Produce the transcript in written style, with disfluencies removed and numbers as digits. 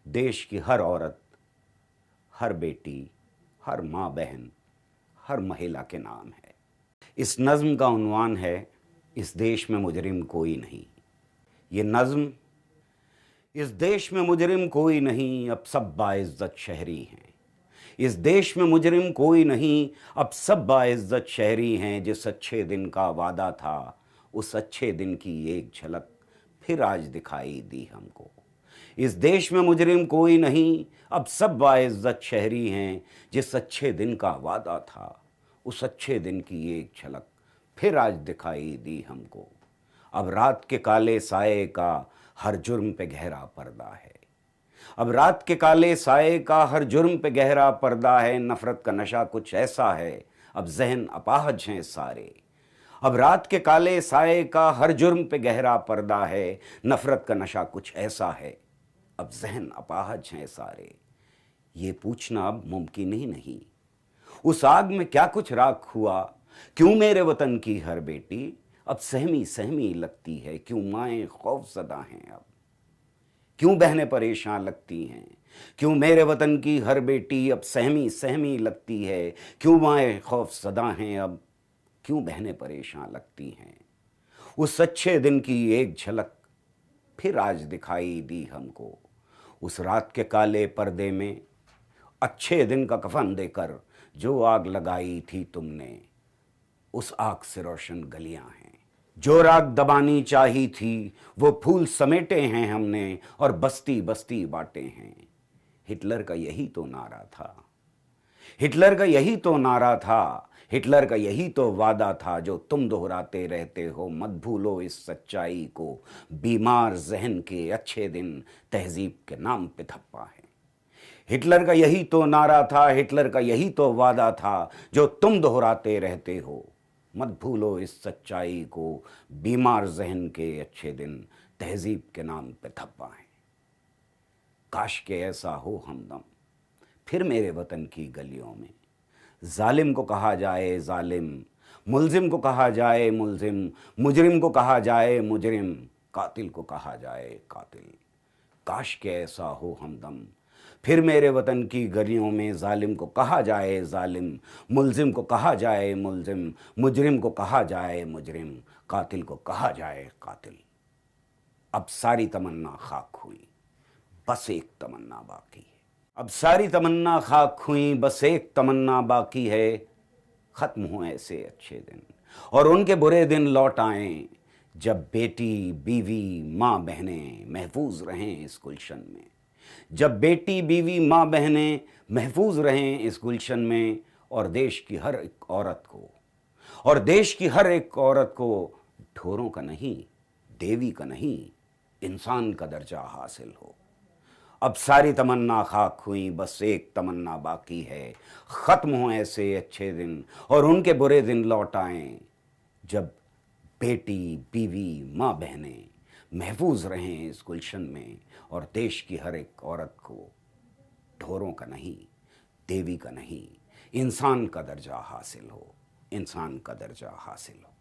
देश की हर औरत, हर बेटी, हर माँ बहन, हर महिला के नाम है। इस नज़्म का उन्वान है, इस देश में मुजरिम कोई नहीं। ये नज़्म, इस देश में मुजरिम कोई नहीं, अब सब बाइज़्ज़त शहरी हैं। इस देश में मुजरिम कोई नहीं, अब सब बाइज़्ज़त शहरी हैं। जिस अच्छे दिन का वादा था, उस अच्छे दिन की एक झलक फिर आज दिखाई दी हमको। इस देश में मुजरिम कोई नहीं, अब सब बाइज़्ज़त शहरी हैं। जिस अच्छे दिन का वादा था, उस अच्छे दिन की एक झलक फिर आज दिखाई दी हमको। अब रात के काले साए का हर जुर्म पे गहरा पर्दा है। अब रात के काले साए का हर जुर्म पे गहरा पर्दा है। नफरत का नशा कुछ ऐसा है, अब जहन अपाहज हैं सारे। अब रात के काले साए का हर जुर्म पे गहरा पर्दा है। नफरत का नशा कुछ ऐसा है, अब जहन अपाहज हैं सारे। ये पूछना अब मुमकिन ही नहीं, उस आग में क्या कुछ राख हुआ। क्यों मेरे वतन की हर बेटी अब सहमी सहमी लगती है। क्यों माएँ खौफज़दा हैं अब, क्यों बहनें परेशान लगती हैं। क्यों मेरे वतन की हर बेटी अब सहमी सहमी लगती है। क्यों माएँ खौफज़दा हैं अब, क्यों बहनें परेशान लगती हैं। उस अच्छे दिन की एक झलक फिर आज दिखाई दी हमको। उस रात के काले पर्दे में अच्छे दिन का कफन देकर जो आग लगाई थी तुमने, उस आग से रोशन गलियां हैं। जो राग दबानी चाही थी, वो फूल समेटे हैं हमने और बस्ती बस्ती बांटे हैं। हिटलर का यही तो नारा था, हिटलर का यही तो नारा था, हिटलर का यही तो वादा था जो तुम दोहराते रहते हो। मत भूलो इस सच्चाई को, बीमार जहन के अच्छे दिन तहजीब के नाम पे थप्पा है। हिटलर का यही तो नारा था, हिटलर का यही तो वादा था जो तुम दोहराते रहते हो। मत भूलो इस सच्चाई को, बीमार जहन के अच्छे दिन तहजीब के नाम पे थप्पा है। काश के ऐसा हो हमदम फिर मेरे वतन की गलियों में। जालिम को कहा जाए जालिम, मुल्जिम को कहा जाए मुल्जिम, मुजरिम को कहा जाए मुजरिम, कातिल को कहा जाए कातिल। काश के ऐसा हो हमदम फिर मेरे वतन की गलियों में। जालिम को कहा जाए जालिम, मुल्जिम को कहा जाए मुल्जिम, मुजरिम को कहा जाए मुजरिम, कातिल को कहा जाए कातिल। अब सारी तमन्ना खाक हुई, बस एक तमन्ना बाकी है। अब सारी तमन्ना खाक हुई, बस एक तमन्ना बाकी है। खत्म हो ऐसे अच्छे दिन और उनके बुरे दिन लौट आएं, जब बेटी बीवी माँ बहनें महफूज रहें इस गुलशन में। जब बेटी बीवी माँ बहनें महफूज रहें इस गुलशन में। और देश की हर एक औरत को, और देश की हर एक औरत को ढोरों का नहीं, देवी का नहीं, इंसान का दर्जा हासिल हो। अब सारी तमन्ना खाक हुई, बस एक तमन्ना बाकी है। खत्म हो ऐसे अच्छे दिन और उनके बुरे दिन लौट आएं, जब बेटी बीवी माँ बहनें महफूज रहें इस गुलशन में। और देश की हर एक औरत को ढोरों का नहीं, देवी का नहीं, इंसान का दर्जा हासिल हो, इंसान का दर्जा हासिल हो।